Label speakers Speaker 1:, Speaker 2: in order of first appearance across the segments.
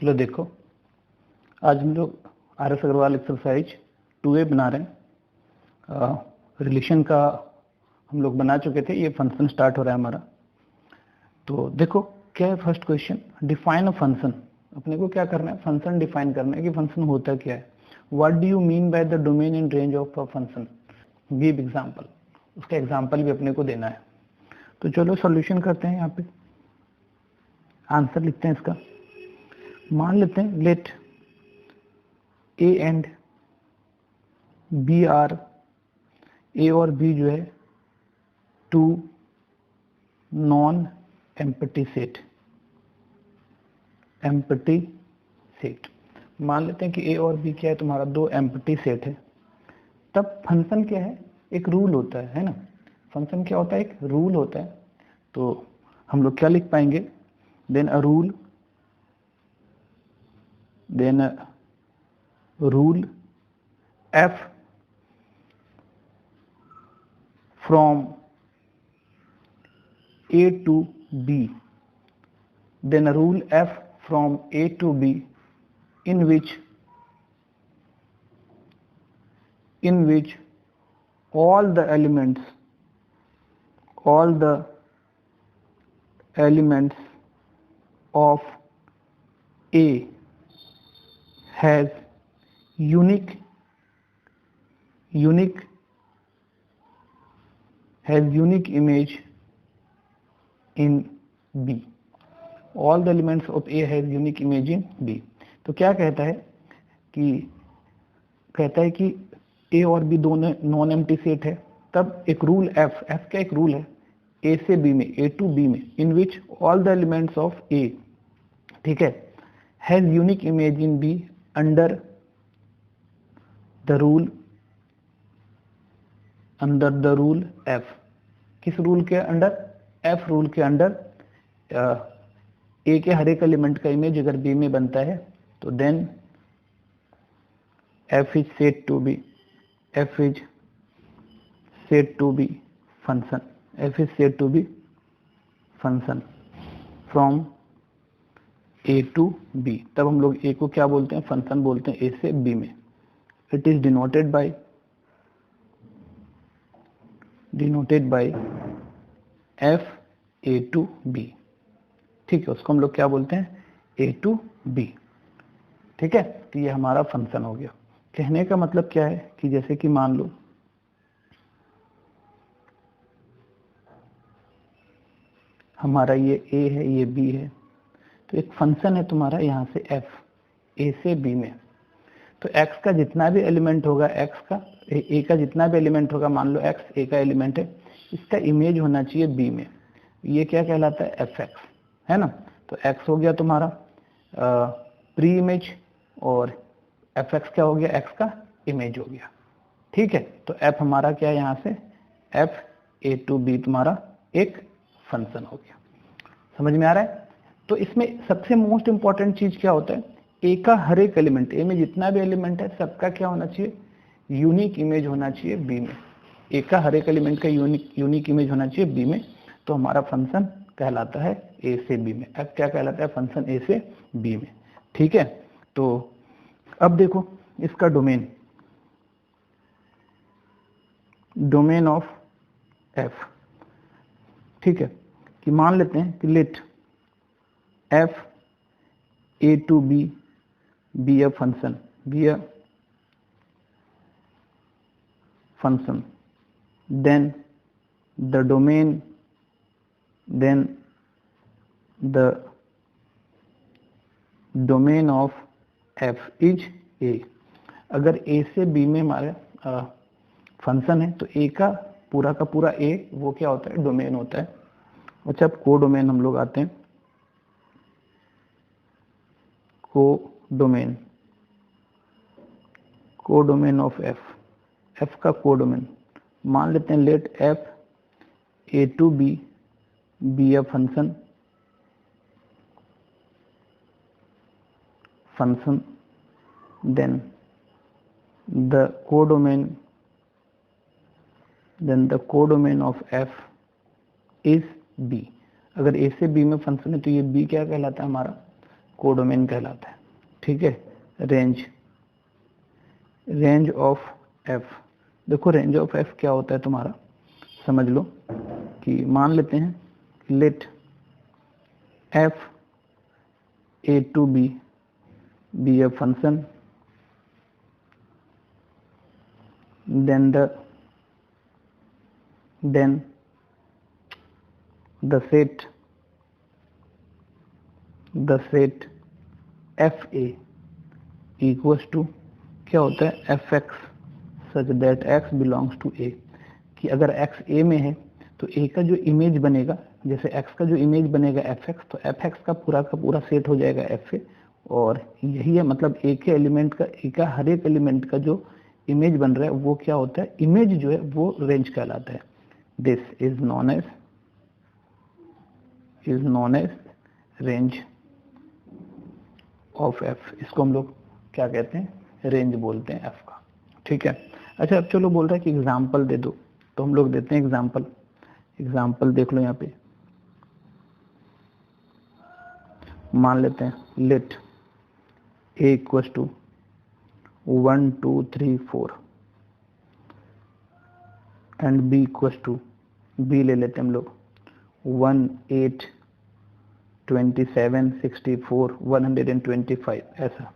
Speaker 1: चलो देखो, आज हम लोग RS अग्रवाल एक्सरसाइज 2A बना रहे हैं। रिलेशन का हम लोग बना चुके थे, ये फंक्शन स्टार्ट हो रहा है हमारा। तो देखो क्या है first question, define a function. अपने को क्या करना है, फंक्शन डिफाइन करना है कि फंक्शन होता क्या है। What do you mean by the domain and range of a function, give example. उसका एग्जांपल भी अपने को देना है। तो चलो सॉल्यूशन करते हैं। यहाँ पे आंसर लिखते हैं इसका। मान लेते हैं let A and B are, A और बी जो है two non empty set. Empty set मान लेते हैं कि ए और बी क्या है, तुम्हारा दो एम्प्टी सेट है। तब फंक्शन क्या है, एक रूल होता है ना। फंक्शन क्या होता है, एक रूल होता है। तो हम लोग क्या लिख पाएंगे, then a rule, then a rule f from a to b, then a rule f from a to b in which all the elements of a has unique image in b। all the elements of a has unique image in b। तो क्या कहता है कि a और b दोनों non empty set है। तब एक रूल f क्या एक रूल है, a से b में, a to b में, in which all the elements of a, ठीक है, has unique image in b under the rule f। किस रूल के अंडर, f रूल के अंडर। a के हर एक एलिमेंट का इमेज अगर b में बनता है तो then f is said to be function, f is said to be function from a to b। तब हम लोग a को क्या बोलते हैं, फंक्शन बोलते हैं a से b में। It is denoted by f a to b, ठीक है। उसको हम लोग क्या बोलते हैं, a to b, ठीक है। तो ये हमारा फंक्शन हो गया। कहने का मतलब क्या है कि जैसे कि मान लो हमारा ये a है, ये b है, तो एक फंक्शन है तुम्हारा यहाँ से f, a से b में। तो x का जितना भी एलिमेंट होगा, x का a का जितना भी एलिमेंट होगा, मान लो x a का एलिमेंट है, इसका इमेज होना चाहिए b में। ये क्या कहलाता है, fx, है ना। तो x हो गया तुम्हारा प्री इमेज और fx क्या हो गया, x का इमेज हो गया, ठीक है। तो f हमारा क्या है, यहाँ से f a to b तुम्हारा एक फंक्शन हो गया। समझ में आ रहा है। तो इसमें सबसे मोस्ट इंपॉर्टेंट चीज क्या होता है, ए का हर एक एलिमेंट, ए में जितना भी एलिमेंट है सबका क्या होना चाहिए, यूनिक इमेज होना चाहिए बी में। ए का हर एक एलिमेंट का यूनिक इमेज होना चाहिए बी में। तो हमारा फंक्शन कहलाता है ए से बी में। अब क्या कहलाता है, फंक्शन ए से बी में, ठीक है। तो अब देखो इसका डोमेन ऑफ एफ, ठीक है, कि मान लेते हैं कि late f a to b be a function, then the domain of f is a। अगर a से b में हमारा फंक्शन है तो a का पूरा a वो क्या होता है, डोमेन होता है। अच्छा, अब को डोमेन हम लोग आते हैं। को डोमेन ऑफ f का को डोमेन मान लेते हैं let f a to b be a function, then the codomain of f is b। अगर a से b में फंक्शन है तो ये b क्या कहलाता है, हमारा कोडोमेन कहलाता है। ठीक है, रेंज ऑफ एफ। देखो रेंज ऑफ एफ क्या होता है तुम्हारा, समझ लो कि मान लेते हैं let F A to B be a function, then the set f a equals to क्या होता है f x such that x belongs to A, कि अगर एक्स ए में है तो ए का जो इमेज बनेगा, जैसे एक्स का जो इमेज बनेगा एफ एक्स, तो एफ एक्स का पूरा सेट हो जाएगा एफ ए। और यही है मतलब ए के एलिमेंट का, ए का हर एक एलिमेंट का जो इमेज बन रहा है वो क्या होता है, इमेज जो है वो रेंज कहलाता है। This is known as range of F. इसको हम लोग क्या कहते हैं, रेंज बोलते हैं एफ का। ठीक है, अच्छा अब चलो बोल रहा है कि एग्जाम्पल दे दो, तो हम लोग देते हैं एग्जाम्पल देख लो यहाँ पे। मान लेते हैं let A equals to 1 2 3 4 and B equals to, B ले लेते हैं हम लोग 1 8 27 64 125 ऐसा।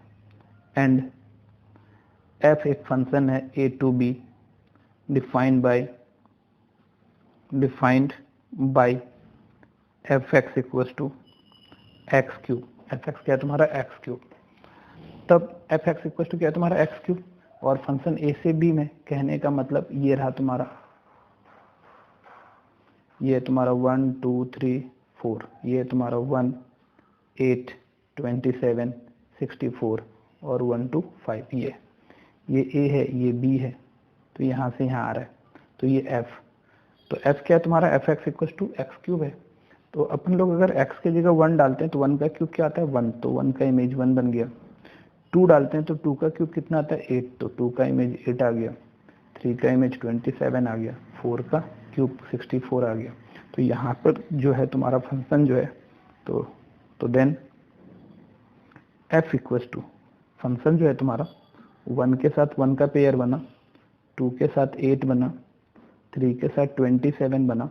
Speaker 1: एंड एफ एक फंक्शन है A to B defined by f x equals to x cube. F x क्या है तुम्हारा एक्स क्यूब। तब एफ एक्स इक्वल्स टू क्या है तुम्हारा एक्स क्यूब, और फंक्शन ए से बी में कहने का मतलब ये रहा तुम्हारा, ये तुम्हारा 1 2 3 4, ये तुम्हारा 1 8 27 64 और 1 2 5, ये ए है ये बी है, तो यहाँ से यहाँ आ रहा है, तो ये एफ, तो एफ क्या है तुम्हारा F x equals to x cube है। तो अपन लोग अगर एक्स की जगह 1 डालते हैं तो 1 का क्यूब क्या आता है 1, तो 1 का इमेज 1 बन गया। 2 डालते हैं तो 2 का क्यूब कितना आता है 8, तो 2 का इमेज 8 आ गया। 3 का इमेज 27 आ गया। 4 का क्यूब 64 आ गया। तो यहाँ पर जो है तुम्हारा फंक्शन जो है, तो then F equals to, function जो है तुम्हारा 1 के साथ 1 का पेयर बना, 2 के साथ 8 बना, 3 के साथ 27 बना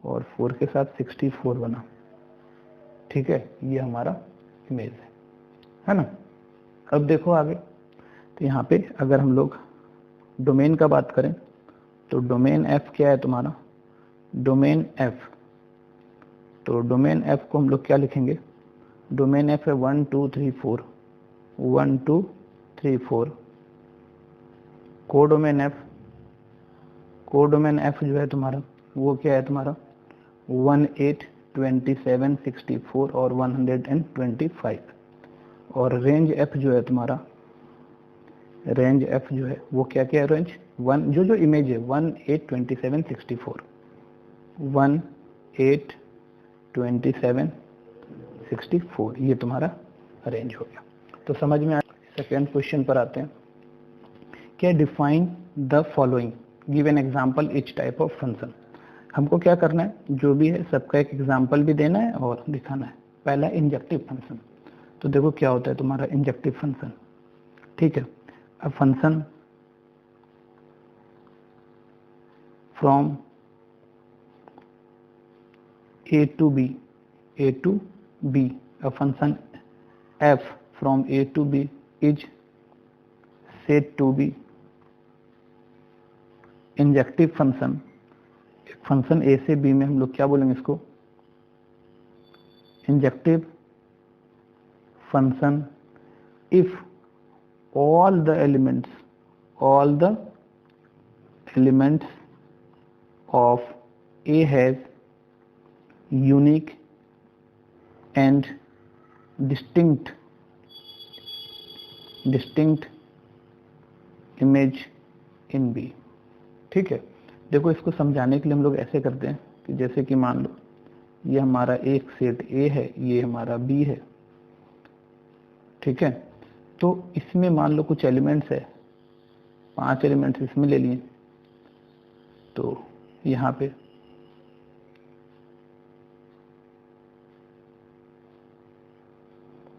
Speaker 1: और 4 के साथ 64 बना। ठीक है, ये हमारा इमेज है ना। अब देखो आगे, तो यहाँ पे अगर हम लोग डोमेन का बात करें तो डोमेन एफ क्या है तुम्हारा, डोमेन एफ, तो डोमेन एफ को हम लोग क्या लिखेंगे, डोमेन एफ है 1 2 3 4, 1 2 3 4। कोडोमेन एफ जो है तुम्हारा वो क्या है तुम्हारा 1 8 27 64 और 125। और रेंज एफ जो है तुम्हारा, रेंज एफ जो है वो क्या क्या है, रेंज 1 जो इमेज है 1 8 27 64, 1 8 27 64, ये तुम्हारा रेंज हो गया। तो समझ में आया। सेकेंड क्वेश्चन पर आते हैं, क्या define the following, give an example each type of function. हमको क्या करना है, जो भी है सबका एक एग्जाम्पल भी देना है और दिखाना है। पहला इंजेक्टिव फंक्शन, तो देखो क्या होता है तुम्हारा इंजेक्टिव फंक्शन। ठीक है, a function from A to B, a function f from a to b is said to be injective function. Function A से बी में हम लोग क्या बोलेंगे इसको, injective function if all the elements of a has unique and distinct image in B। ठीक है, देखो इसको समझाने के लिए हम लोग ऐसे करते हैं कि जैसे कि मान लो ये हमारा एक सेट A है, ये हमारा B है। ठीक है, तो इसमें मान लो कुछ एलिमेंट्स है, 5 एलिमेंट्स इसमें ले लिए, तो यहाँ पे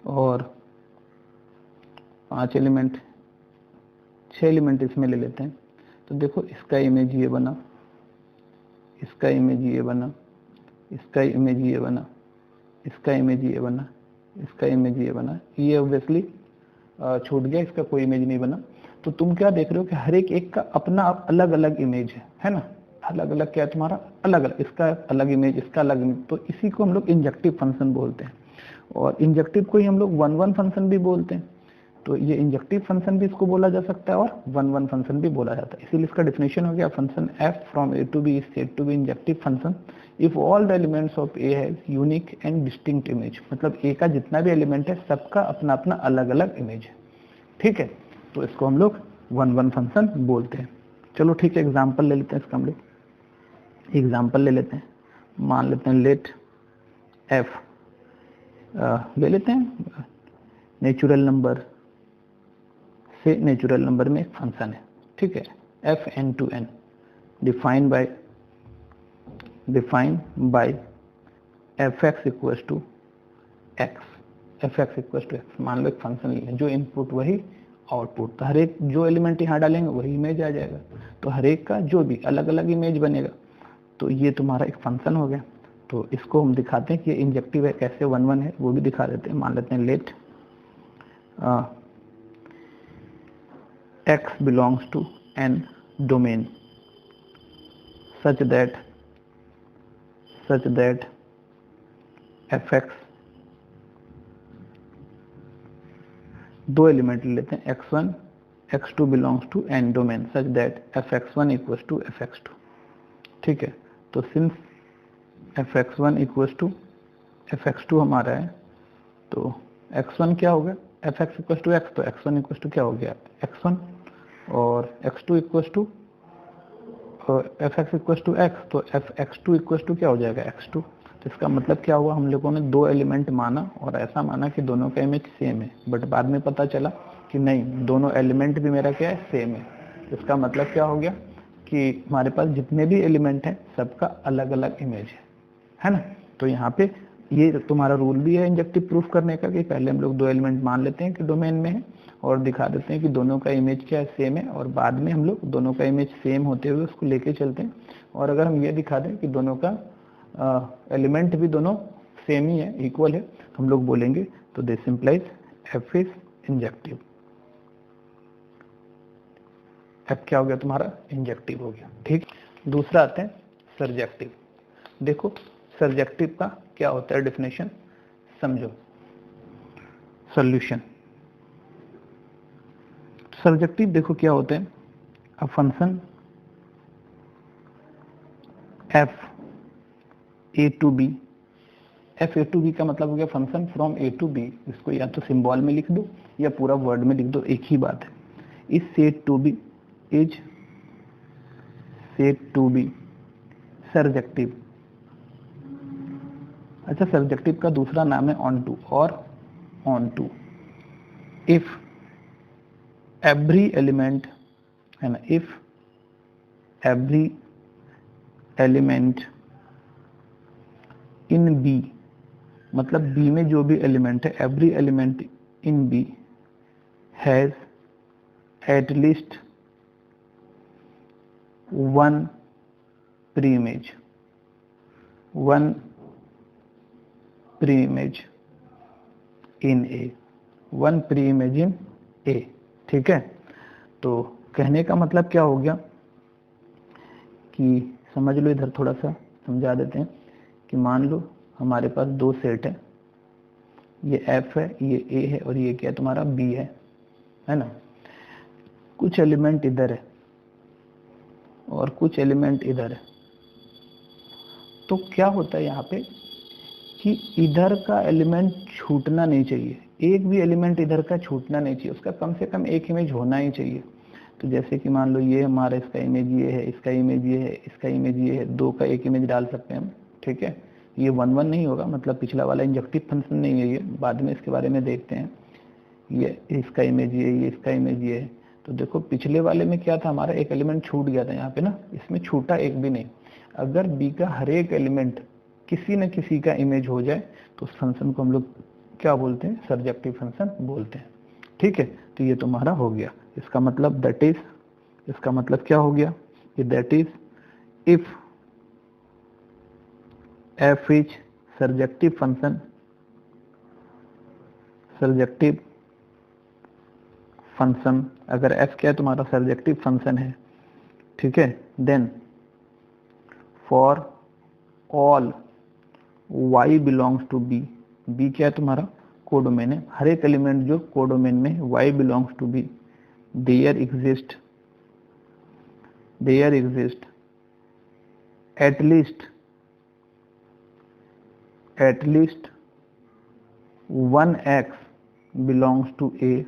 Speaker 1: और 5 एलिमेंट, 6 एलिमेंट इसमें ले लेते हैं। तो देखो इसका इमेज ये बना, इसका इमेज ये बना, इसका इमेज ये बना, इसका इमेज ये बना, इसका इमेज ये बना। ये ऑब्वियसली छूट गया, इसका कोई इमेज नहीं बना। तो तुम क्या देख रहे हो कि हर एक का अपना अलग अलग इमेज है ना, अलग अलग क्या है तुम्हारा, अलग अलग, इसका अलग इमेज, इसका अलग इमेज। तो इसी को हम लोग इंजेक्टिव फंक्शन बोलते हैं, और इंजेक्टिव को ही हम लोग 1-1 फंक्शन भी बोलते हैं। तो ये इंजेक्टिव फंक्शन भी इसको बोला जा सकता है और 1-1 फंक्शन भी बोला जाता है। इसीलिए इसका डेफिनेशन हो गया, function f from a to b is said to be injective function if all the elements of a has unique and distinct image. मतलब a का जितना भी एलिमेंट है सबका अपना अपना अलग अलग इमेज है, ठीक है। तो इसको हम लोग 1-1 फंक्शन बोलते हैं। चलो ठीक है, एग्जाम्पल ले लेते हैं इसका। हम लोग एग्जाम्पल ले लेते हैं, मान लेते हैं लेट f ले लेते हैं नेचुरल नंबर से, नेचुरल नंबर में एक फंक्शन है, ठीक है, fn to n define by fx equals to x, fx equals to x। मान लो एक फंक्शन लें, जो इनपुट वही आउटपुट, तो हर एक जो एलिमेंट यहाँ डालेंगे वही इमेज आ जाएगा। तो हर एक का जो भी अलग अलग इमेज बनेगा। तो ये तुम्हारा एक फंक्शन हो गया। तो इसको हम दिखाते हैं कि ये इंजेक्टिव है, कैसे 1-1 है वो भी दिखा देते हैं। मान लेते हैं let x belongs to n domain such that fx, दो एलिमेंट ले लेते हैं x1 x2 belongs to n domain such that fx1 equals to fx2, ठीक है। तो since fx1 equals to fx2 हमारा है, तो x1 क्या हो गया, fx इक्वल्स टू x, तो x1 इक्वल्स टू क्या हो गया x1, और x2 equals to fx equals to x, तो fx2 इक्वल्स टू क्या हो जाएगा x2। तो इसका मतलब क्या हुआ, हम लोगों ने दो एलिमेंट माना और ऐसा माना कि दोनों का इमेज सेम है, बट बाद में पता चला कि नहीं, दोनों एलिमेंट भी मेरा क्या है, सेम है। तो इसका मतलब क्या हो गया कि हमारे पास जितने भी एलिमेंट हैं सबका अलग अलग इमेज है ना। तो यहाँ पे ये तुम्हारा रूल भी है इंजेक्टिव प्रूफ करने का, कि पहले हम लोग दो एलिमेंट मान लेते हैं कि डोमेन में है और दिखा देते हैं कि दोनों का इमेज क्या है, सेम है, और बाद में हम लोग दोनों का इमेज सेम होते हुए उसको लेके चलते हैं। और अगर हम ये दिखा दें कि दोनों का एलिमेंट भी दोनों सेम ही है, इक्वल है, तो हम लोग बोलेंगे तो this implies F is injective. F क्या हो गया तुम्हारा, इंजेक्टिव हो गया, ठीक। दूसरा आते हैं सर्जेक्टिव। देखो सर्जेक्टिव का क्या होता है डेफिनेशन, समझो। सॉल्यूशन सर्जेक्टिव देखो क्या होते हैं, a function F A to B, F A to B का मतलब हो गया function from A to B. इसको या तो सिंबल में लिख दो या पूरा वर्ड में लिख दो, एक ही बात है। Is said to B, is said to be surjective. अच्छा, सर्जेक्टिव का दूसरा नाम है ऑन टू और onto. If every element है ना, if every element in B, मतलब बी में जो भी एलिमेंट है, every element in B has at least one pre image, one pre image in A, one pre image in A, ठीक है। तो कहने का मतलब क्या हो गया कि समझ लो, इधर थोड़ा सा समझा देते हैं कि मान लो हमारे पास दो सेट है, ये F है, ये A है, और ये क्या तुम्हारा B है ना। कुछ एलिमेंट इधर है और कुछ एलिमेंट इधर है। तो क्या होता है यहाँ पे कि इधर का एलिमेंट छूटना नहीं चाहिए, एक भी एलिमेंट इधर का छूटना नहीं चाहिए, उसका कम से कम एक इमेज होना ही चाहिए। तो जैसे कि मान लो ये हमारा, इसका इमेज ये है, इसका इमेज ये है, इसका इमेज ये है, दो का एक इमेज डाल सकते हैं हम, ठीक है। ये 1-1 नहीं होगा, मतलब पिछला वाला इंजेक्टिव फंक्शन नहीं है ये, बाद में इसके बारे में देखते हैं। ये इसका इमेज ये इसका इमेज ये है। तो देखो पिछले वाले में क्या था, हमारा एक एलिमेंट छूट गया था यहाँ पे ना, इसमें छूटा एक भी नहीं। अगर बी का हर एक एलिमेंट किसी न किसी का इमेज हो जाए तो उस फंक्शन को हम लोग क्या बोलते हैं, सर्जेक्टिव फंक्शन बोलते हैं। ठीक है, तो ये तुम्हारा हो गया। इसका मतलब दैट इज, इसका मतलब क्या हो गया कि that is if f is surjective function, surjective function, अगर f क्या है तुम्हारा सर्जेक्टिव फंक्शन है, ठीक है, then for all y belongs to b, b क्या है तुम्हारा कोडोमेन है, हर एक एलिमेंट जो कोडोमेन में y belongs to b, there exist at least one x belongs to a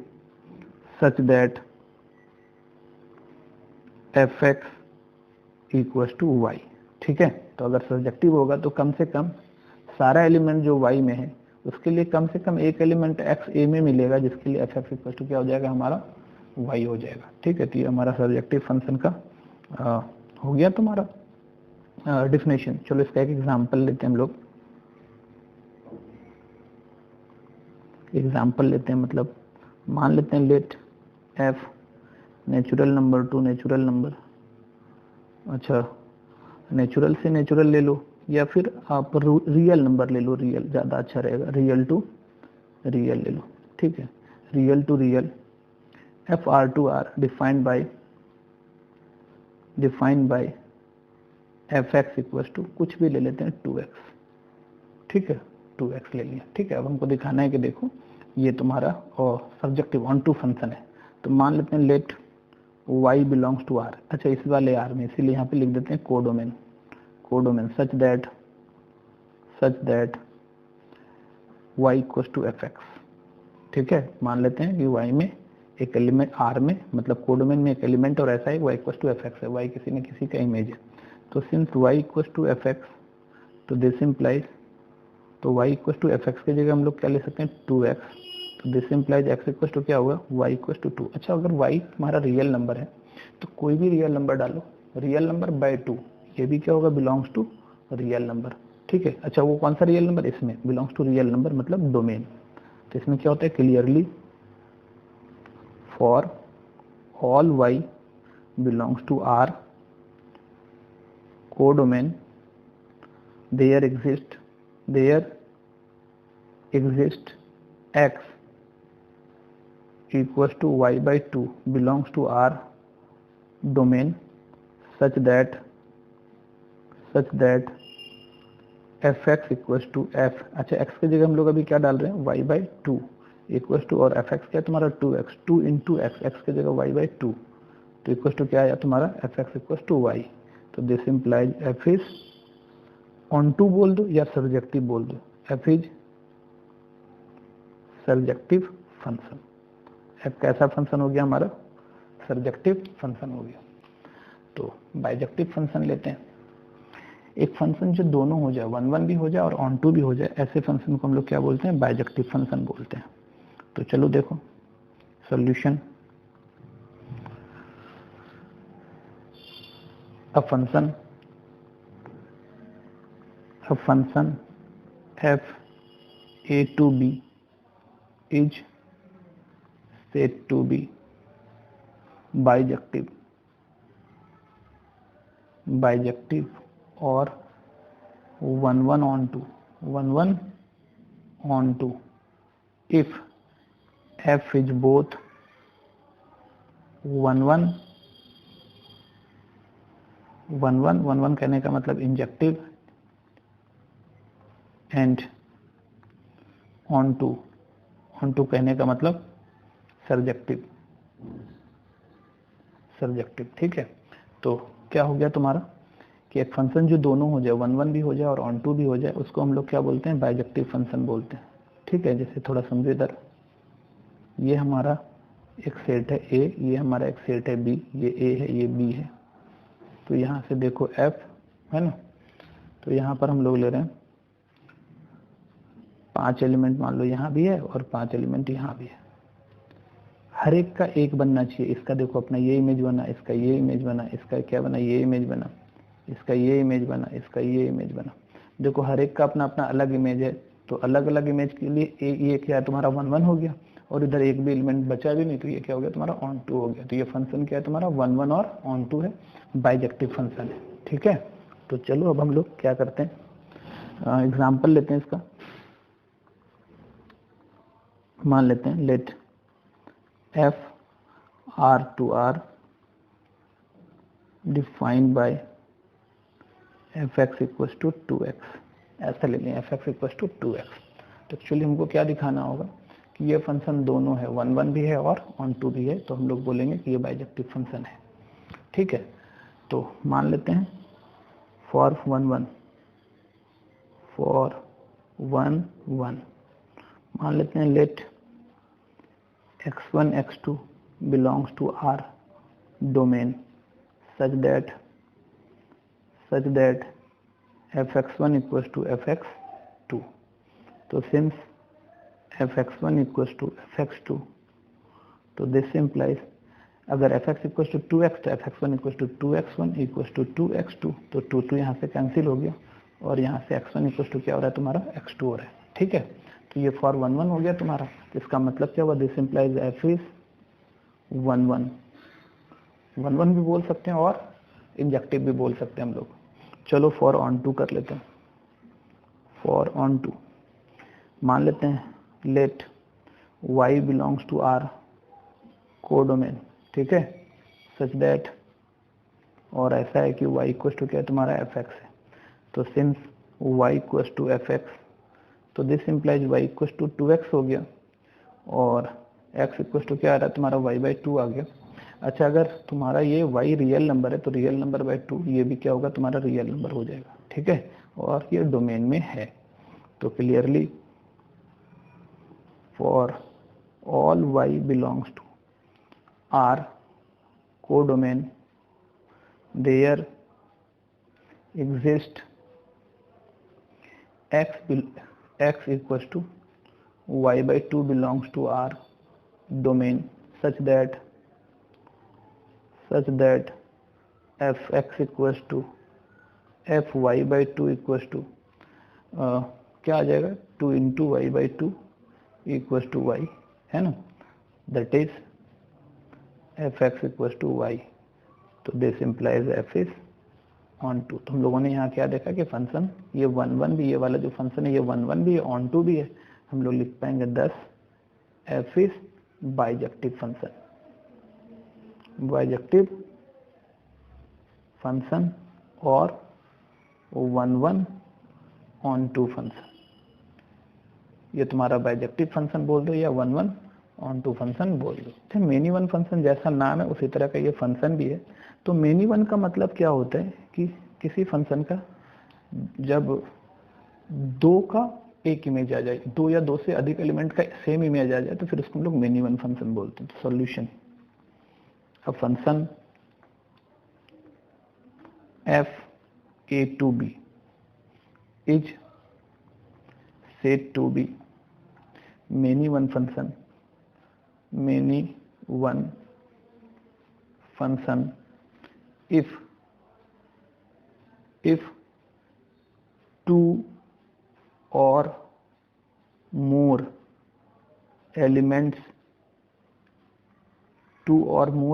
Speaker 1: such that fx equals to y। ठीक है, तो अगर सर्जेक्टिव होगा तो कम से कम सारा एलिमेंट जो y में है उसके लिए कम से कम एक एलिमेंट x a में मिलेगा, जिसके लिए fx इक्वल टू क्या हो जाएगा हमारा y हो जाएगा। ठीक है, तो ये हमारा सर्जेक्टिव फंक्शन का हो गया तुम्हारा डिफिनेशन। चलो इसका एक एग्जांपल लेते हैं हम लोग, एग्जांपल लेते हैं, मतलब मान लेते हैं let f natural number to natural number, अच्छा नेचुरल से नेचुरल ले लो या फिर आप रियल नंबर ले लो, रियल ज़्यादा अच्छा रहेगा, रियल टू रियल ले लो। ठीक है, real to real f r to r defined by fx equal to कुछ भी ले लेते हैं 2x। ठीक है, 2x ले लिया। ठीक है, अब हमको दिखाना है कि देखो ये तुम्हारा और सब्जेक्टिव ऑन टू फंक्शन है, तो मान लेते हैं let y belongs to r, अच्छा इस वाले r में, इसीलिए यहाँ पे लिख देते हैं codomain such that y equals to fx। ठीक है, मान लेते हैं कि y में एक एलिमेंट r में, मतलब कोडोमेन में एक एलिमेंट और ऐसा है y इक्वल्स टू fx है, y किसी न किसी का इमेज है, तो since y equals to fx, तो दिस इम्प्लाइज, तो y इक्वल्स टू fx की जगह हम लोग क्या ले सकते हैं 2x, तो this implies x equals to क्या होगा y इक्वल्स टू 2। अच्छा अगर y तुम्हारा रियल नंबर है तो कोई भी रियल नंबर डालो, रियल नंबर बाय 2, ये भी क्या होगा बिलोंग्स टू रियल नंबर। ठीक है, अच्छा वो कौन सा रियल नंबर, इसमें बिलोंग्स टू रियल नंबर मतलब डोमेन, तो इसमें क्या होता है clearly for all y belongs to r codomain there exist x equals to y by 2 belongs to r domain such that fx equals to f, अच्छा x की जगह हम लोग अभी क्या डाल रहे हैं y by 2 equals to, और fx क्या है तुम्हारा 2x, 2 into x, x की जगह y by 2, तो equals to क्या आया तुम्हारा fx equals to y, तो this implies f is onto बोल दो या सर्जेक्टिव बोल दो, f is surjective function, f कैसा फंक्शन हो गया हमारा सर्जेक्टिव फंक्शन हो गया। तो बाइजेक्टिव फंक्शन लेते हैं, एक फंक्शन जो दोनों हो जाए, 1 1 भी हो जाए और ऑन टू भी हो जाए, ऐसे फंक्शन को हम लोग क्या बोलते हैं बाइजेक्टिव फंक्शन बोलते हैं। तो चलो देखो solution, a function f a to b is said to be bijective or 1 1 on 2 if f is both 1 1 कहने का मतलब इंजेक्टिव एंड ऑन टू कहने का मतलब सर्जेक्टिव। ठीक है, तो क्या हो गया तुम्हारा कि एक फंक्शन जो दोनों हो जाए, 1 1 भी हो जाए और ऑन टू भी हो जाए, उसको हम लोग क्या बोलते हैं बाइजेक्टिव फंक्शन बोलते हैं। ठीक है, जैसे थोड़ा समझो इधर, ये हमारा एक सेट है A, ये हमारा एक सेट है B, ये A है ये B है, तो यहाँ से देखो F है ना, तो यहाँ पर हम लोग ले रहे हैं 5 एलिमेंट, मान लो यहाँ भी है और 5 एलिमेंट यहाँ भी है, हर एक का एक बनना चाहिए। इसका देखो अपना ये इमेज बना, इसका ये इमेज बना, इसका क्या बना ये इमेज बना, इसका ये इमेज बना, इसका ये इमेज बना, देखो हर एक का अपना अपना अलग इमेज है, तो अलग अलग इमेज के लिए ये क्या है तुम्हारा 1 1 हो गया, और इधर एक भी एलिमेंट बचा भी नहीं, तो ये क्या हो गया तुम्हारा ऑन टू हो गया। तो ये फंक्शन क्या है तुम्हारा 1 1 और ऑन टू है, बाइजेक्टिव फंक्शन है। ठीक है, तो चलो अब हम लोग क्या करते हैं, एग्जाम्पल लेते हैं इसका। मान लेते हैं let f R to R defined by f x equal to 2x, ऐसा ले लें F x equal to 2x। तो एक्चुअली हमको क्या दिखाना होगा कि ये फंक्शन दोनों है, 1 1 भी है और ऑन टू भी है, तो हम लोग बोलेंगे कि ये बाइजेक्टिव फंक्शन है। ठीक है, तो मान लेते हैं फॉर 1 1 मान लेते हैं late x1 x2 belongs to R domain such that fx1 equals to fx2। तो since fx1 equals to fx2, तो this implies अगर fx equals to 2x तो fx1 equals to 2x1 equals to 2x2, तो 2 यहाँ से cancel हो गया और यहाँ से x1 equals to क्या हो रहा है तुम्हारा x2 हो रहा है। ठीक है, तो ये फॉर 1 1 हो गया तुम्हारा, तो इसका मतलब क्या हुआ, दिस इम्प्लाइज एफ इज 1 1 भी बोल सकते हैं और इंजेक्टिव भी बोल सकते हैं हम लोग। चलो फॉर ऑन टू कर लेते हैं। फॉर ऑन टू मान लेते हैं let y belongs to R codomain. ठीक है, सच दैट, और ऐसा है कि y इक्वल टू क्या है तुम्हारा fx है, तो since y equal to fx, तो this implies y equal to 2x हो गया और x इक्वल टू क्या आ रहा है तुम्हारा y/2 आ गया। अच्छा, अगर तुम्हारा ये y रियल नंबर है तो रियल नंबर बाय 2 ये भी क्या होगा तुम्हारा रियल नंबर हो जाएगा। ठीक है, और ये डोमेन में है, तो clearly for all y belongs to R codomain there exist x equals to y/2 belongs to R domain such that fx equals to fy/2 equals to क्या आ जाएगा 2 into y/2 equals to y, है ना, that is fx equals to y। तो this implies f is onto. तो हम लोगों ने यहाँ क्या देखा कि फंक्शन ये 1 1 भी, ये वाला जो फंक्शन है ये 1 1 भी है, ऑन टू भी है। हम लोग लिख पाएंगे 10 F is bijective function, bijective function और 1 1 ऑन टू फंक्शन। ये तुम्हारा बाइजेक्टिव फंक्शन बोल दो या 1 1 ऑन टू फंक्शन बोल दो। तो मेनी वन फंक्शन जैसा नाम है उसी तरह का ये फंक्शन भी है। तो मेनी वन का मतलब क्या होता है कि किसी फंक्शन का जब दो का एक इमेज आ जाए, दो या दो से अधिक एलिमेंट का सेम इमेज आ जाए तो फिर उसको हम लोग मेनी वन फंक्शन बोलते हैं। Solution, a function F A to B is said to be many one function, many one function if two or more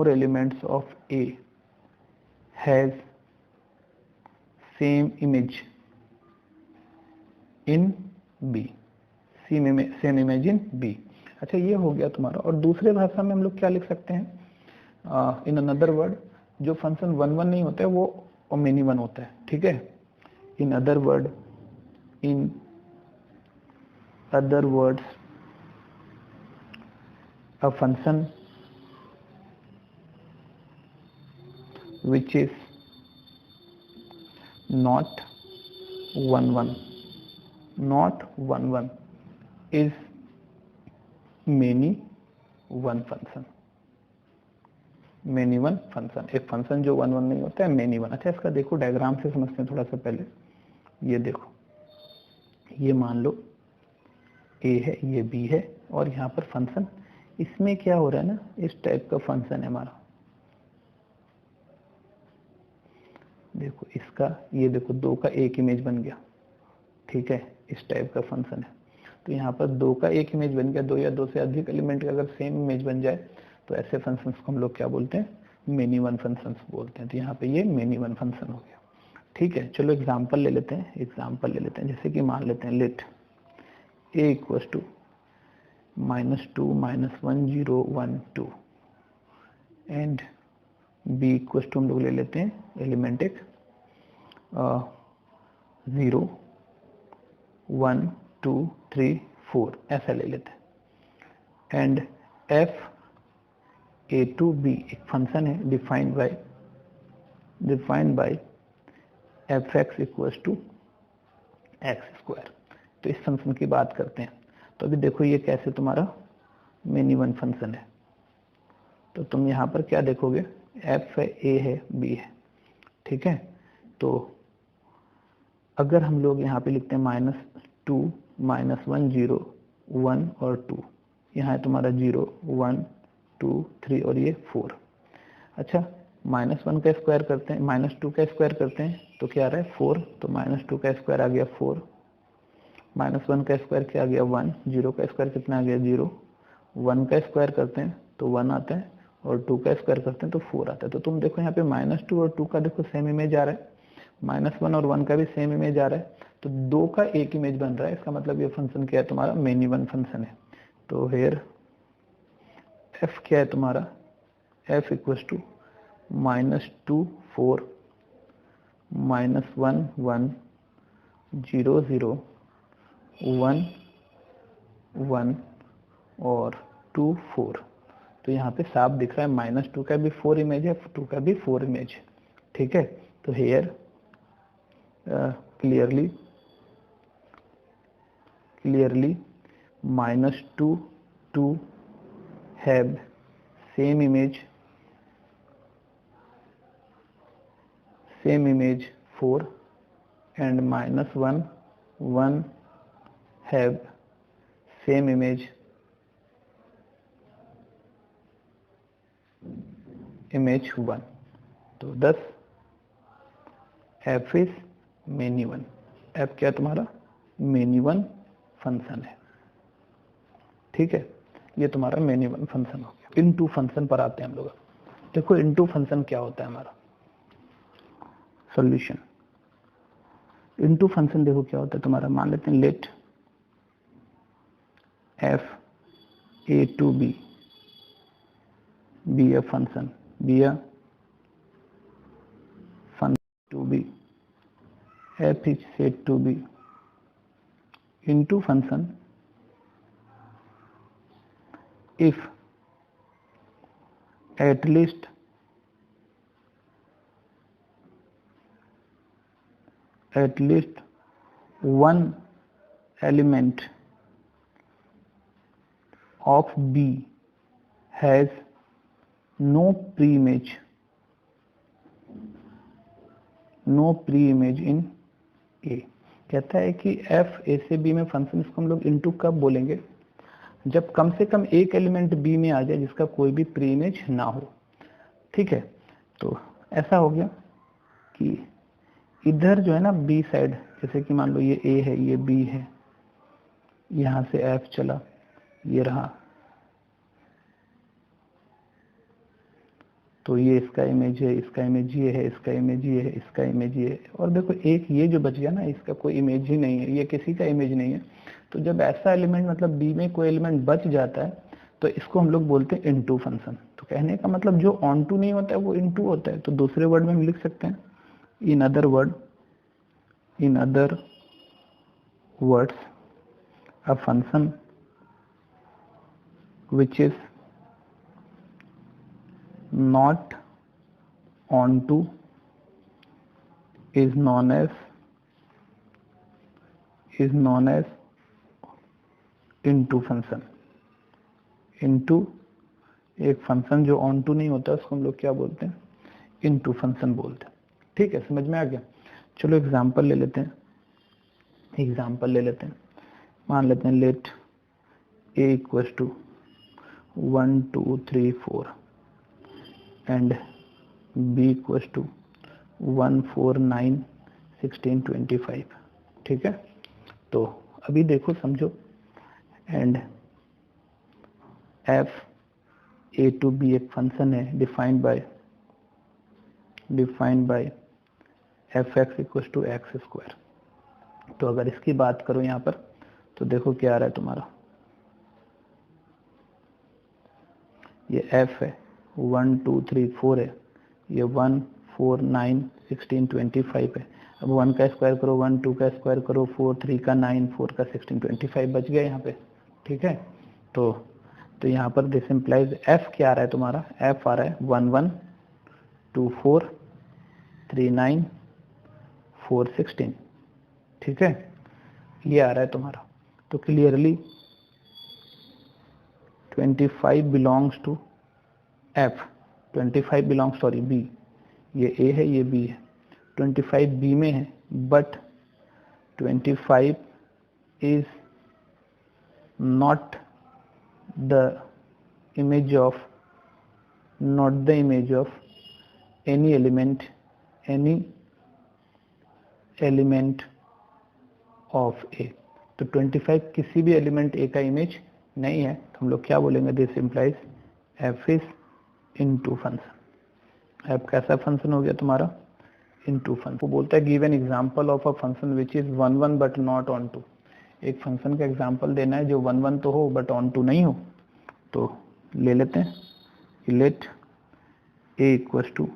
Speaker 1: elements of A has same image in B, same image in B। अच्छा, ये हो गया तुम्हारा। और दूसरे भाषा में हम लोग क्या लिख सकते हैं, इन अनदर वर्ड, जो फंक्शन 1 1 नहीं होता है वो मेनी वन होता है। ठीक है, in other words a function which is not 1 1 is many one function, many one function. एक फंक्शन जो 1 1 नहीं होता है मेनी वन। अच्छा, इसका देखो डायग्राम से समझते हैं थोड़ा सा पहले। ये देखो, ये मान लो A है, ये B है और यहाँ पर फंक्शन, इसमें क्या हो रहा है ना, इस टाइप का फंक्शन है हमारा। देखो इसका, ये देखो दो का एक इमेज बन गया। ठीक है, इस टाइप का फंक्शन है। तो यहाँ पर 2 का एक इमेज बन गया, 2 या 2 से अधिक एलिमेंट का अगर सेम इमेज बन जाए तो ऐसे फंक्शंस को हम लोग क्या बोलते हैं, मेनी वन फंक्शंस बोलते हैं। तो यहाँ पे ये मेनी वन फंक्शन हो गया। ठीक है, चलो एग्जांपल ले लेते हैं, जैसे कि मान लेते हैं let a equals to -2 -1 0 1 2 and b equals to हम लोग ले लेते हैं एलिमेंट एक 0 1 2 3 4 ऐसा ले लेते हैं। And f a to b एक फंक्शन है defined by fx equals to x square. तो इस फंक्शन की बात करते हैं। तो अभी देखो ये कैसे तुम्हारा मेनी वन फंक्शन है। तो तुम यहाँ पर क्या देखोगे, f है, a है, b है। ठीक है, तो अगर हम लोग यहाँ पे लिखते हैं -2 -1 0 1 और 2, यहाँ है तुम्हारा 0 1 2 3 और ये 4। अच्छा, -1 का स्क्वायर करते हैं, -2 का स्क्वायर करते हैं तो क्या आ रहा है 4, तो -2 का स्क्वायर आ गया 4, -1 का स्क्वायर क्या आ गया 1, 0 का स्क्वायर कितना आ गया 0, 1 का स्क्वायर करते हैं तो 1 आता है और 2 का स्क्वायर करते हैं तो 4 आता है। तो तुम देखो यहाँ पे -2 और 2 का देखो सेम इमेज आ रहा है, -1 और 1 का भी सेम इमेज आ रहा है, तो 2 का एक इमेज बन रहा है। इसका मतलब ये फंक्शन क्या है तुम्हारा, मेनी वन फंक्शन है। तो हेयर f क्या है तुम्हारा, f इक्वल्स टू -2 4 -1 1 0 0 1 1 और 2 4। तो यहाँ पे साफ दिख रहा है -2 का भी 4 इमेज है, 2 का भी 4 इमेज है। ठीक है, तो hair clearly -2 2 have same image 4 and -1 1 have same image 1। तो 10 f is many one. f क्या तुम्हारा मेनी वन फंक्शन है। ठीक है, ये तुम्हारा मेनी वन फंक्शन हो गया। इनटू फंक्शन पर आते हैं हम लोग। देखो इनटू फंक्शन क्या होता है हमारा सॉल्यूशन। इनटू फंक्शन देखो क्या होता है तुम्हारा, मान लेते हैं let f a to b be a function to be f is said to be into function if at least one element of B has no pre-image in A। कहता है कि f a से b में function, इसको हम लोग into कब बोलेंगे, जब कम से कम एक एलिमेंट b में आ जाए जिसका कोई भी प्री इमेज ना हो। ठीक है, तो ऐसा हो गया कि इधर जो है ना b साइड, जैसे कि मान लो ये a है, ये b है, यहां से f चला, ये रहा, तो ये इसका इमेज है, इसका इमेज ये है, इसका इमेज ये है, इसका इमेज ये है, और देखो एक ये जो बच गया ना, इसका कोई इमेज ही नहीं है, ये किसी का इमेज नहीं है। तो जब ऐसा एलिमेंट मतलब b में कोई एलिमेंट बच जाता है तो इसको हम लोग बोलते हैं इनटू फंक्शन। तो कहने का मतलब जो ऑन टू नहीं होता है वो इनटू होता है। तो दूसरे वर्ड में हम लिख सकते हैं in other words a function which is not onto is known as into function. into एक फंक्शन जो ऑन टू नहीं होता उसको हम लोग क्या बोलते हैं, इनटू फंक्शन बोलते हैं। ठीक है, समझ में आ गया। चलो एग्जांपल ले लेते हैं, मान लेते हैं let a equals to 1 2 3 4 and b equals to 1 4 9 16 25। ठीक है, तो अभी देखो समझो and f A to b एक फंक्शन है defined by f x equal to x square. तो अगर इसकी बात करो यहाँ पर तो देखो क्या आ रहा है तुम्हारा, ये f है 1 2 3 4 है, ये 1 4 9 16 25 है। अब 1 का स्क्वायर करो, 1 2 का स्क्वायर करो, 4 3 का 9 4 का 16 25 बच गया यहाँ पे। ठीक है, तो यहाँ पर दिस इम्प्लाइज f क्या आ रहा है तुम्हारा, f आ रहा है 1 1 2 4 3 9 4 16। ठीक है, ये आ रहा है तुम्हारा। तो clearly 25 belongs to f, 25 belongs sorry b, ये a है ये b है, 25 b में है, but 25 is not the image of any element of a। तो 25 किसी भी एलिमेंट a का इमेज नहीं है, तो हम लोग क्या बोलेंगे, this implies f is into function. f कैसा फंक्शन हो गया तुम्हारा, इनटू फंक्शन। वो बोलता है give an example of a function which is 1 1 but not onto. एक फंक्शन का एग्जांपल देना है जो 1 1 तो हो बट ऑन टू नहीं हो। तो ले लेते हैं, लेट a इक्वल टू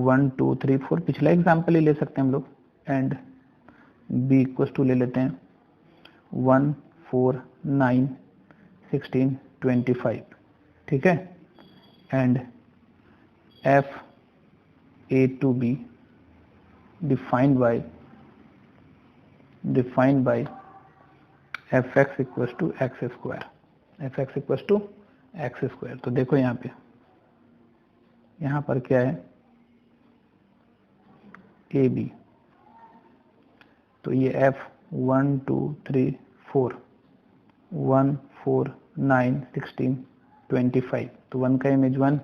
Speaker 1: 1 2 3 4, पिछला एग्जांपल ही ले सकते हैं हम लोग, एंड b इक्वल टू ले लेते हैं 1 4 9 16 25। ठीक है, and f a to b defined by fx equals to x square, fx equals to x square। तो देखो यहाँ पर क्या है, ए बी, तो ये f 1 2 3 4 1 4 9 16 25, तो 1 का इमेज 1,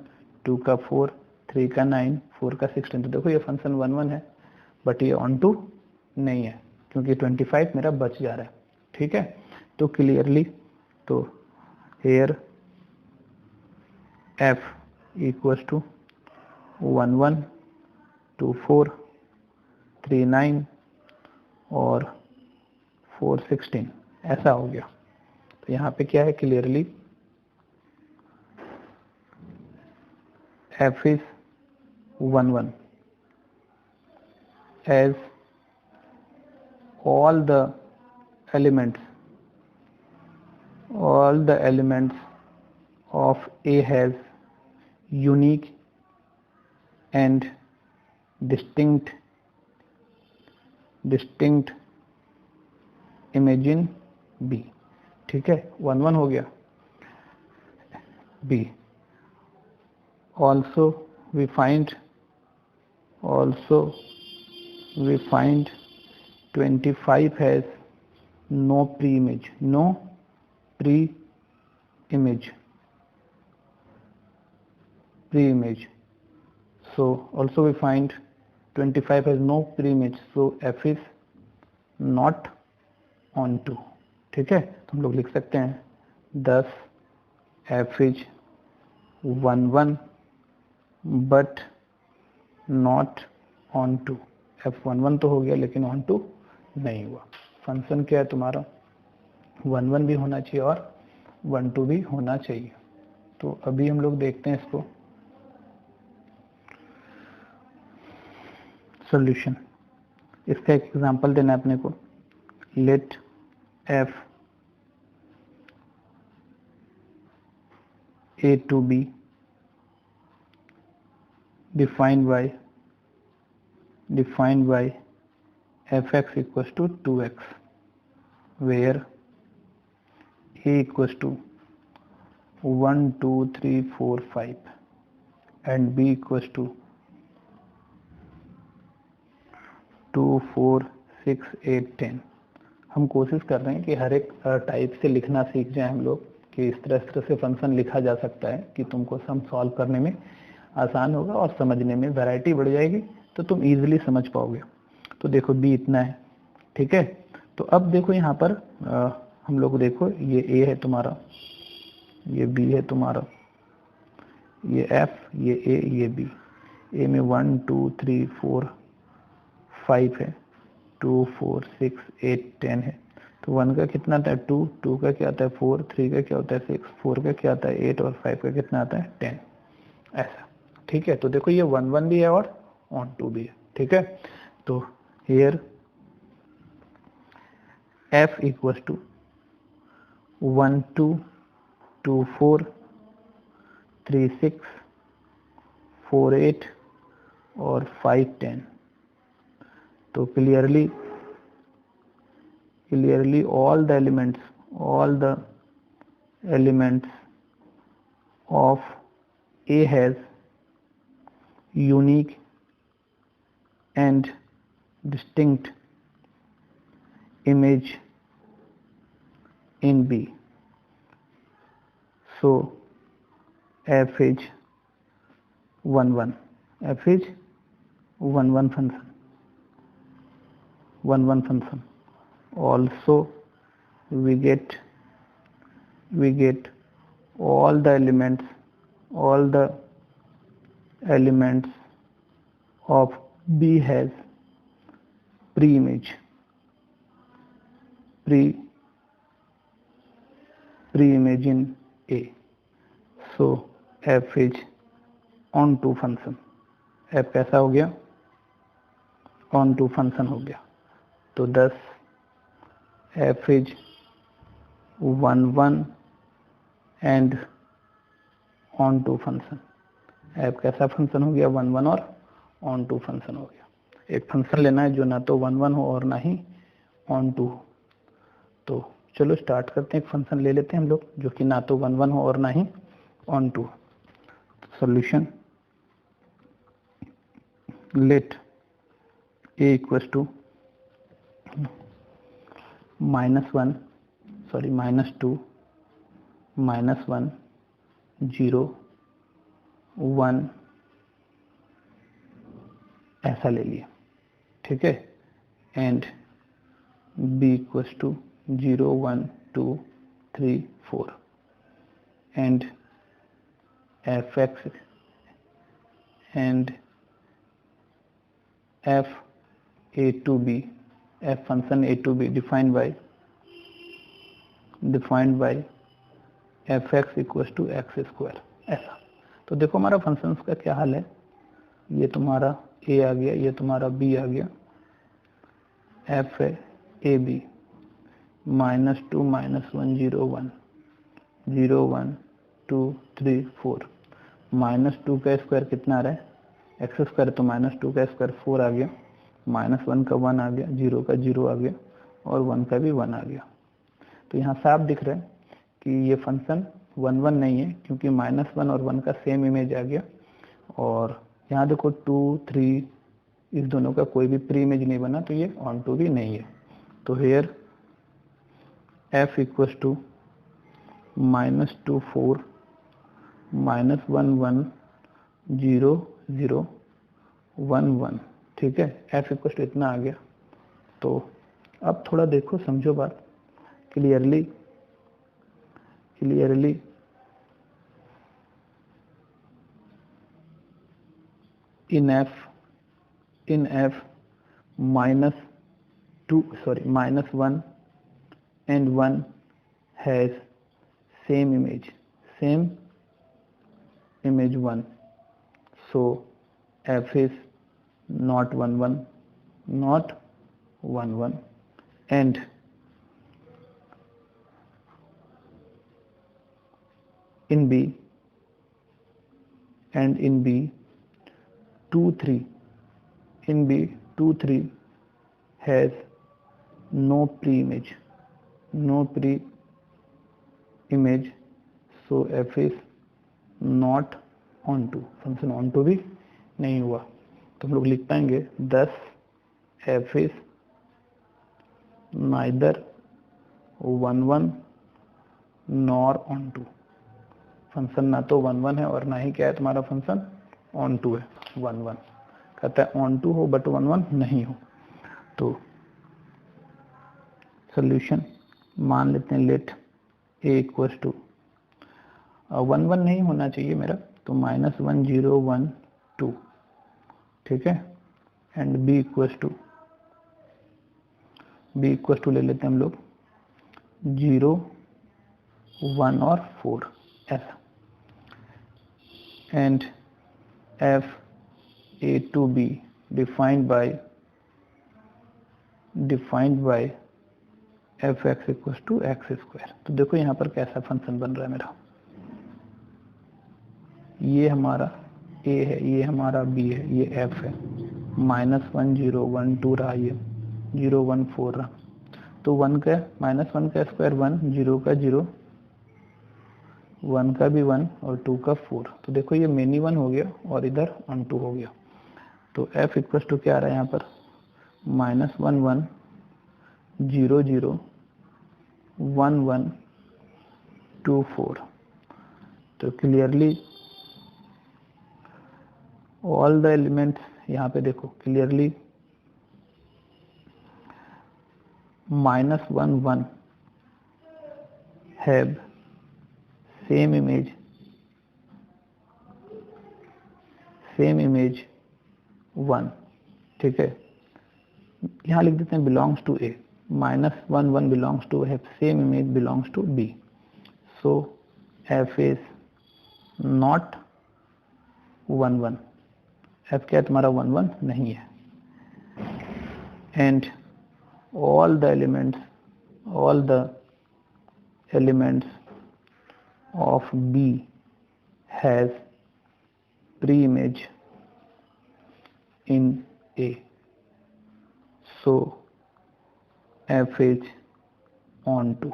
Speaker 1: 2 का 4, 3 का 9, 4 का 16। तो देखो ये फंक्शन 1 1 है बट ये ऑन टू नहीं है क्योंकि 25 मेरा बच जा रहा है। ठीक है, तो क्लियरली तो हेयर f इक्वल्स टू 1 1 2 4 3 9 और 4 16 ऐसा हो गया। तो यहाँ पे क्या है, clearly f is 1 1 as all the elements of A has unique and distinct image in B। ठीक है, 1 1 हो गया। B also we find 25 has no pre-image, so also we find 25 has no pre-image, so f is not on to। ठीक है, तो हम लोग लिख सकते हैं 10 f is 1 1 but not onto. f 1 1 तो हो गया लेकिन ऑन टू नहीं हुआ। फंक्शन क्या है तुम्हारा, 1 1 भी होना चाहिए और 1 2 भी होना चाहिए। तो अभी हम लोग देखते हैं इसको सॉल्यूशन। इसका एक एग्जांपल देना है अपने को, late f a to b defined by fx equals to 2x, where a equals to 1 2 3 4 5 and b equals to 2 4 6 8 10। हम कोशिश कर रहे हैं कि हर एक टाइप से लिखना सीख जाए हम लोग, कि इस तरह से फंक्शन लिखा जा सकता है कि तुमको सम सॉल्व करने में आसान होगा और समझने में वैरायटी बढ़ जाएगी, तो तुम इजीली समझ पाओगे। तो देखो b इतना है। ठीक है, तो अब देखो यहाँ पर हम लोग देखो, ये ए है तुम्हारा, ये बी है तुम्हारा, ये एफ, ये ए, ये बी। ए में 1 2 3 4 5 है, 2 4 6 8 10 है। तो 1 का कितना आता है 2, 2 का क्या आता है 4, 3 का क्या होता है 6, 4 का क्या आता है 8 और 5 का कितना आता है 10, ऐसा। ठीक है, तो देखो ये 1 1 भी है और ऑन टू भी है। ठीक है, तो हियर f इक्वल्स टू 1 2 2 4 3 6 4 8 और 5 10। तो clearly all the elements of A has unique and distinct image in B. So f is 1 1. F is 1 1 function. 1 1 function. Also we get all the elements of B has pre-image in A. So f is onto function. f कैसा हो गया, onto function हो गया। तो 10 f is 1 1 and onto function। f कैसा function हो गया, 1 1 और onto फंक्शन हो गया। एक फंक्शन लेना है जो ना तो 1 1 हो और ना ही onto हो। तो चलो स्टार्ट करते हैं, एक फंक्शन ले लेते हैं हम लोग जो कि ना तो 1 1 हो और ना ही onto हो। Solution, let a equals to -1 -2 -1 0 1 ऐसा ले लिया। ठीक है, and b equals to 0 1 2 3 4 and fx and f a to b, f function a to b defined by fx equals to x square, ऐसा। तो देखो हमारा फंक्शंस का क्या हाल है, ये तुम्हारा a आ गया, ये तुम्हारा b आ गया, f है a b -2 -1 0 1 0 1 2 3 4। -2 का स्क्वायर कितना आ रहा है, एक्स स्क्वायर, तो -2 का स्क्वायर 4 आ गया, -1 का 1 आ गया, 0 का 0 आ गया और 1 का भी 1 आ गया। तो यहाँ साफ दिख रहा है कि ये फंक्शन 1 1 नहीं है, क्योंकि -1 और 1 का सेम इमेज आ गया। और यहाँ देखो 2 3, इस दोनों का कोई भी प्री इमेज नहीं बना, तो ये ऑन टू भी नहीं है। तो हेयर f इक्वल्स टू -2 4 -1 1 0 0 1 1। ठीक है, f इक्वल्स टू इतना आ गया। तो अब थोड़ा देखो, समझो बात clearly. in f -1 and 1 has same image 1, so f is not 1 1 and in b 2 3, in b 2 3 has no pre-image, so f is not onto, function onto भी नहीं हुआ। तो हम लोग लिख पाएंगे 10 f is neither 1 1 nor onto। Function ना तो 1 1 है और ना ही क्या है तुम्हारा फंक्शन onto है। 1 1 कहता है onto हो बट 1 1 नहीं हो। तो सॉल्यूशन, मान लेते हैं लेट ए इक्वल्स टू 1 1 नहीं होना चाहिए मेरा, तो -1 0 1 2, ठीक है। एंड बी इक्वल्स टू ले लेते हैं हम लोग 0 1 और 4 ऐसा। And f A to B defined by f x equal to x square. तो देखो यहाँ पर कैसा फंक्शन बन रहा है मेरा, ये हमारा ए है, ये हमारा बी है, ये एफ है, -1 0 1 2 रहा, ये 0 1 4 रहा। तो -1 का स्क्वायर 1, 0 का 0, 1 का भी 1 और 2 का 4। तो देखो ये मेनी 1 हो गया और इधर ऑन 2 हो गया। तो f इक्वल टू क्या आ रहा है यहाँ पर, -1 1 0 0 1 1 2 4। तो क्लियरली ऑल द एलिमेंट्स, यहाँ पे देखो क्लियरली -1 1 हैव सेम इमेज 1, ठीक है। यहाँ लिख देते हैं belongs to a, -1 1 belongs to, have same image belongs to b. So f is not 1 1, f क्या है तुम्हारा 1 1 नहीं है। And all the elements of B has pre-image in A, so F is onto।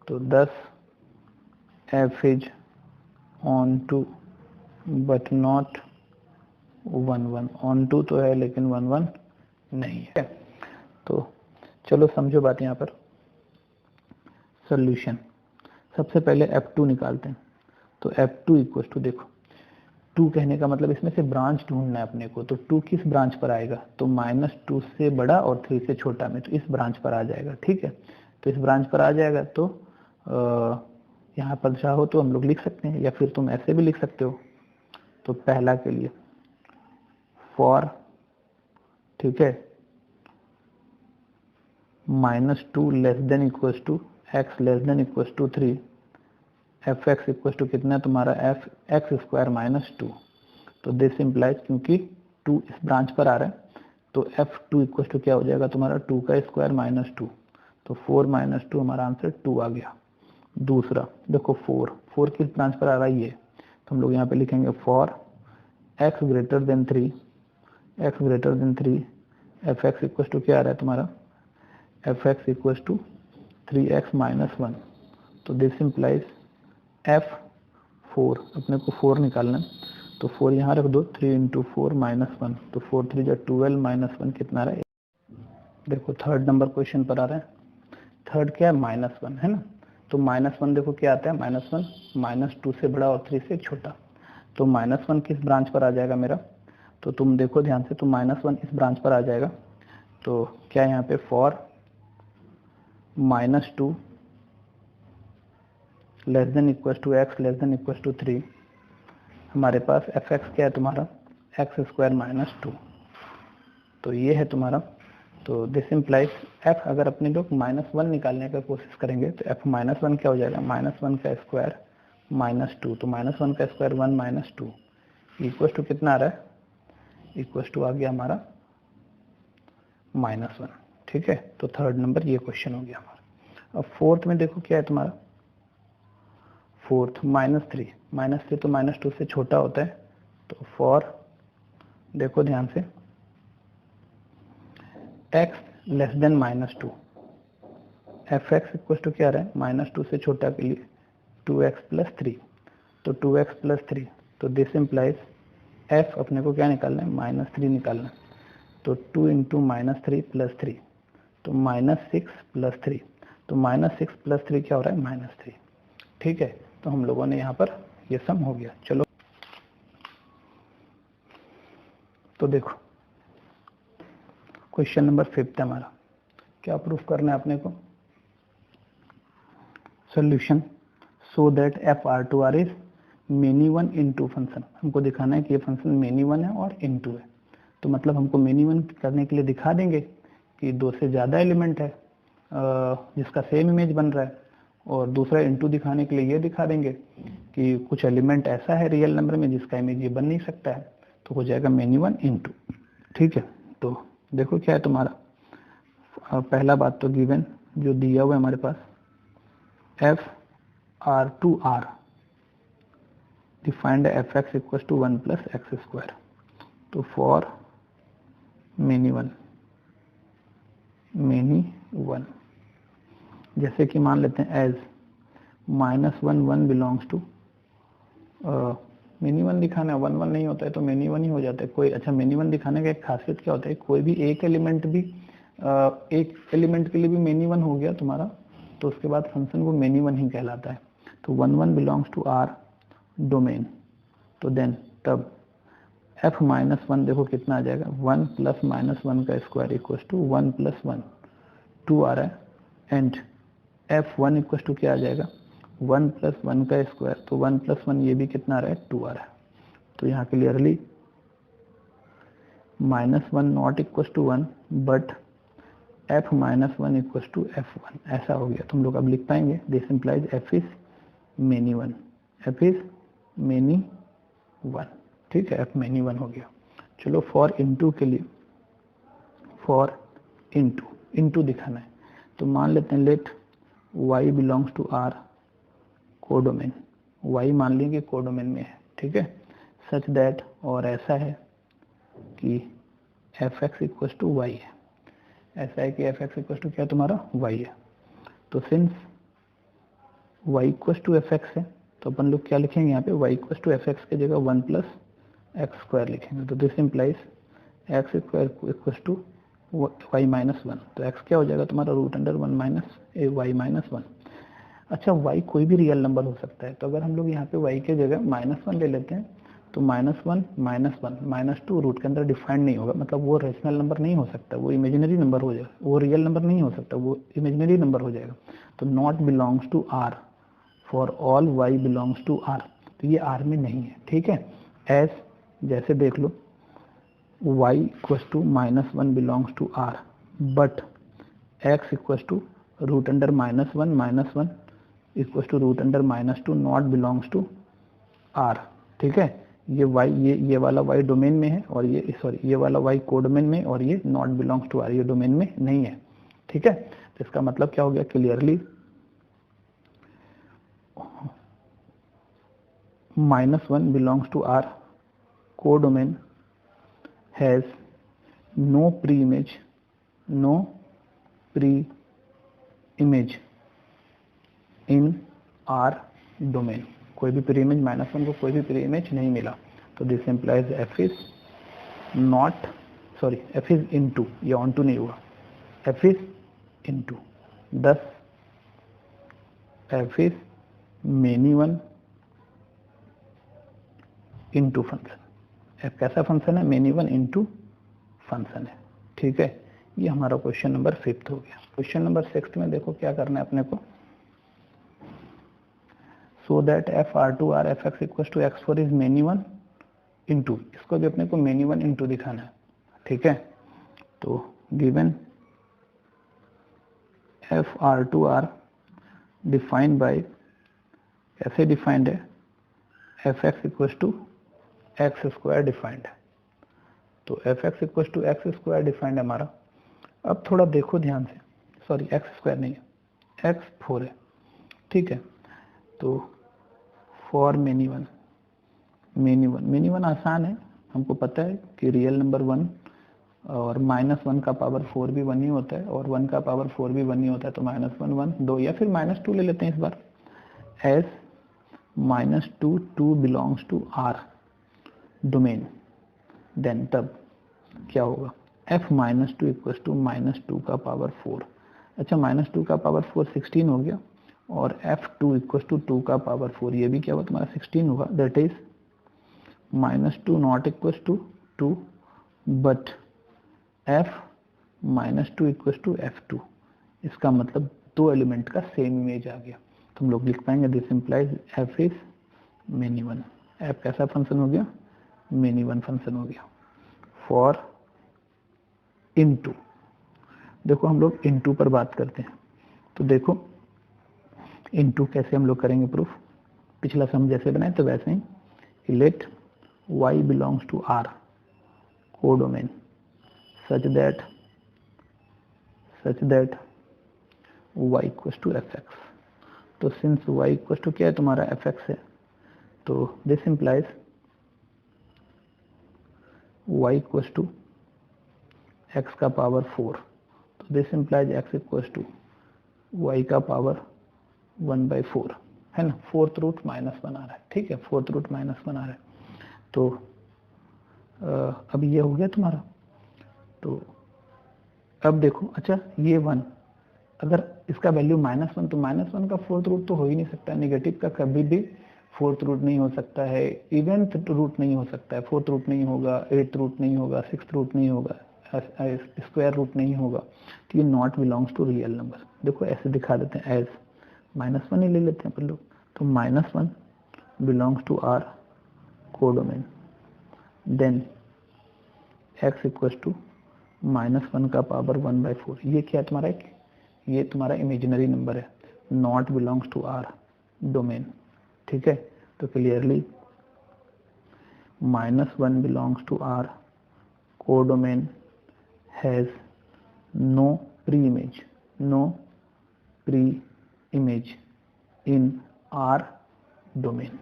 Speaker 1: तो thus F is onto but not 1 1। onto तो है लेकिन 1 1 नहीं है। तो चलो समझो बात यहाँ पर। सॉल्यूशन, सबसे पहले F2 निकालते हैं। तो F2 इक्वल टू, देखो 2 कहने का मतलब इसमें से ब्रांच ढूंढना है अपने को। तो 2 किस ब्रांच पर आएगा, तो -2 से बड़ा और 3 से छोटा में, तो इस ब्रांच पर आ जाएगा, ठीक है। तो इस ब्रांच पर आ जाएगा तो यहाँ पर चाहो तो हम लोग लिख सकते हैं, या फिर तुम ऐसे भी लिख सकते हो। तो पहला के लिए फॉर, ठीक है, -2 less than equals to x less than equals to 3, f x equals to कितना है तुम्हारा, एफ एक्स स्क्वायर -2। तो दिस इम्प्लाइज, क्योंकि 2 इस ब्रांच पर आ रहा है, तो F2 इक्वल्स टू क्या हो जाएगा तुम्हारा, 2 का स्क्वायर -2। तो 4 -2 हमारा आंसर 2 आ गया। दूसरा देखो 4 किस ब्रांच पर आ रहा है, ये। तो हम लोग यहाँ पे लिखेंगे for x greater than 3, f x equals to क्या आ रहा है तुम्हारा, F x equals to 3x - 1। तो दिस इम्प्लाइज F4, अपने को 4 निकालना है, तो 4 यहाँ रख दो, 3 × 4 -1, तो 4 3 जा 12 -1 कितना आ रहा है। देखो थर्ड नंबर क्वेश्चन पर आ रहा है, थर्ड क्या है, -1 है ना। तो -1 देखो क्या आता है, -1 -2 से बड़ा और 3 से छोटा। तो -1 किस ब्रांच पर आ जाएगा मेरा, तो तुम देखो ध्यान से, तो -1 इस ब्रांच पर आ जाएगा। तो क्या यहाँ पे for -2 less than equal to x less than equal to 3, हमारे पास एफ एक्स क्या है तुम्हारा, x स्क्वायर -2। तो ये है तुम्हारा। तो दिस इम्प्लाइज f, अगर अपने लोग -1 निकालने का कोशिश करेंगे तो f -1 क्या हो जाएगा, -1 का स्क्वायर -2। तो -1 का स्क्वायर 1 - 2 इक्वल टू कितना आ रहा है, इक्वल टू आ गया हमारा -1, ठीक है। तो थर्ड नंबर ये क्वेश्चन हो गया हमारा। अब फोर्थ में देखो क्या है तुम्हारा, फोर्थ -3 तो -2 से छोटा होता है। तो फॉर, देखो ध्यान से, x less than -2, f x equal to क्या आ रहा है, -2 से छोटा के लिए 2x + 3। तो 2x + 3, तो दिस इम्प्लाइज f अपने को क्या निकालना है, -3 निकालना है। तो 2 × -3 + 3, तो -6 + 3, तो -6 + 3 क्या हो रहा है, -3, ठीक है। तो हम लोगों ने यहाँ पर ये सम हो गया। चलो तो देखो क्वेश्चन नंबर 5 है हमारा, क्या प्रूफ करना है अपने को, solution so that f R to R is many one into function. हमको दिखाना है कि ये फंक्शन मेनी वन है और इनटू है, तो मतलब हमको मेनी वन करने के लिए दिखा देंगे कि दो से ज़्यादा एलिमेंट है जिसका सेम इमेज बन रहा है, और दूसरा इनटू दिखाने के लिए ये दिखा देंगे कि कुछ एलिमेंट ऐसा है रियल नंबर में जिसका इमेज ये बन नहीं सकता है, तो हो जाएगा मेनी वन इनटू। ठीक है, तो देखो क्या है तुम्हारा पहला बात तो गिवन जो दिया हुआ है हमारे पास f R to R defined f x equal to one plus x square. तो फॉर मेनी वन जैसे कि मान लेते हैं as -1 belongs to many one दिखाना है, 1 1 नहीं होता है तो मेनी वन ही हो जाता है कोई। अच्छा, मेनी वन दिखाने का एक खासियत क्या होता है, कोई भी एक एलिमेंट भी एक एलिमेंट के लिए भी मेनी वन हो गया तुम्हारा, तो उसके बाद फंक्शन वो मेनी वन ही कहलाता है। तो 1 1 बिलोंग्स टू आर डोमेन, तो देन तब f -1 देखो कितना आ जाएगा, 1 प्लस -1 का स्क्वायर इक्वल टू 1 प्लस 1 2 आ रहा है, एंड f1 इक्वल टू क्या आ जाएगा 1 प्लस 1 का स्क्वायर, तो 1 प्लस 1 ये भी कितना आ रहा है 2 आ रहा है। तो यहाँ क्लियरली -1 not equal to 1 but f -1 equal to f1 ऐसा हो गया। तुम लोग अब लिख पाएंगे this implies f is many one, f is many one. ठीक है, f मेनी वन हो गया। चलो फॉर इनटू के लिए, फॉर इनटू दिखाना है, तो मान लेते हैं let y belongs to R codomain, y मान लेंगे कोडोमेन में है। ठीक है, सच दैट और ऐसा है कि f x equal to y है, ऐसा है कि एफ एक्स इक्वल टू क्या तुम्हारा y है। तो since y equal to f x है तो अपन लोग क्या लिखेंगे यहाँ पे y equal to f x की जगह 1 प्लस एक्स स्क्वायर लिखेंगे। तो this implies x square equal to y minus one, तो एक्स क्या हो जाएगा तुम्हारा root under 1 minus y minus one. अच्छा, y कोई भी रियल नंबर हो सकता है, तो अगर हम लोग यहाँ पे y के जगह -1 ले लेते हैं तो -1 -2 रूट के अंदर डिफाइंड नहीं होगा, मतलब वो रेशनल नंबर नहीं हो सकता, वो इमेजिनरी नंबर हो जाएगा, वो रियल नंबर नहीं हो सकता, वो इमेजिनरी नंबर हो जाएगा। तो not belongs to R for all y belongs to R, तो ये आर में नहीं है। ठीक है, एज जैसे देख लो y equal to -1 belongs to R but x equal to root under -1 equal to root under -2 not belongs to R. ठीक है, ये y ये वाला y डोमेन में है और ये सॉरी ये वाला y कोडोमेन में, और ये नॉट बिलोंग्स टू आर, ये डोमेन में नहीं है। ठीक है, तो इसका मतलब क्या हो गया clearly -1 belongs to R codomain has no pre image in R domain, कोई भी प्री इमेज -1 को कोई भी प्री इमेज नहीं मिला। तो this implies F is not sorry F is into, ये ऑन टू नहीं हुआ, एफ इज इनटू, दस F is many one into function. F कैसा फंक्शन है, मेनी वन इनटू फंक्शन है। ठीक है, ये हमारा क्वेश्चन नंबर 5 हो गया। क्वेश्चन नंबर 6 में देखो क्या करना है अपने को, so that f R to R f x equal to x four is many one into, इसको भी अपने को मेनी वन इनटू दिखाना है। ठीक है, तो given f R to R defined by, कैसे डिफाइंड है, f x equal to x square defined है। तो f x equal to x square defined है हमारा। अब थोड़ा देखो ध्यान से, सॉरी एक्स स्क्वायर नहीं है, एक्स 4 है। ठीक है, तो फॉर मेनी वन आसान है, हमको पता है कि रियल नंबर 1 और -1 का पावर 4 भी 1 ही होता है और 1 का पावर 4 भी 1 ही होता है, तो -1 1 2 या फिर -2 ले लेते हैं इस बार। As -2 belongs to R domain, then तब क्या होगा, f -2 इक्वल टू -2 का पावर 4। अच्छा, -2 का पावर 4 16 हो गया, और f2 इक्वल टू 2 का पावर 4, ये भी क्या हुआ तुम्हारा 16 होगा। That is -2 not equal to 2 but f -2 equal to f2, इसका मतलब दो एलिमेंट का सेम इमेज आ गया। तो हम लोग लिख पाएंगे this implies F is many one. F कैसा फंक्शन हो गया? मेनी वन फंक्शन हो गया। फॉर इनटू, देखो हम लोग इनटू पर बात करते हैं, तो देखो इनटू कैसे हम लोग करेंगे प्रूफ। पिछला सम जैसे बनाए तो वैसे ही, let y belongs to R codomain such that y equals to fx। तो सिंस y इक्वल्स टू क्या है तुम्हारा fx है, तो this implies y equals to x का पावर 4। तो this implies x equals to y का पावर 1/4 है ना। फोर्थ रूट माइनस बना रहा है, ठीक है, फोर्थ रूट माइनस बना रहा है। तो अब ये हो गया तुम्हारा। तो अब देखो, अच्छा ये 1, अगर इसका वैल्यू -1, तो -1 का फोर्थ रूट तो हो ही नहीं सकता। नेगेटिव का कभी भी फोर्थ रूट नहीं हो सकता है, इवेंथ रूट नहीं हो सकता है, फोर्थ रूट नहीं होगा, एट्थ रूट नहीं होगा, सिक्स्थ रूट नहीं होगा, स्क्वायर रूट नहीं होगा। तो ये not belongs to real number. देखो ऐसे दिखा देते हैं, एज -1 ही ले लेते हैं अपन लोग। तो -1 belongs to R codomain, then x equals to -1 का पावर 1/4। ये क्या है तुम्हारा? ये तुम्हारा इमेजिनरी नंबर है, not belongs to R domain, ठीक है। तो clearly -1 belongs to R codomain has no pre image in R domain.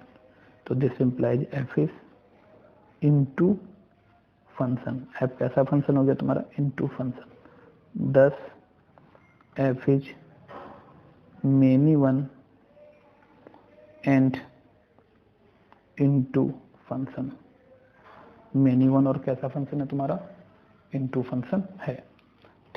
Speaker 1: तो this implies f is into function. f कैसा फंक्शन हो गया तुम्हारा? Into function. Thus f is many one and into function. Many one और कैसा function है तुम्हारा? Into function है।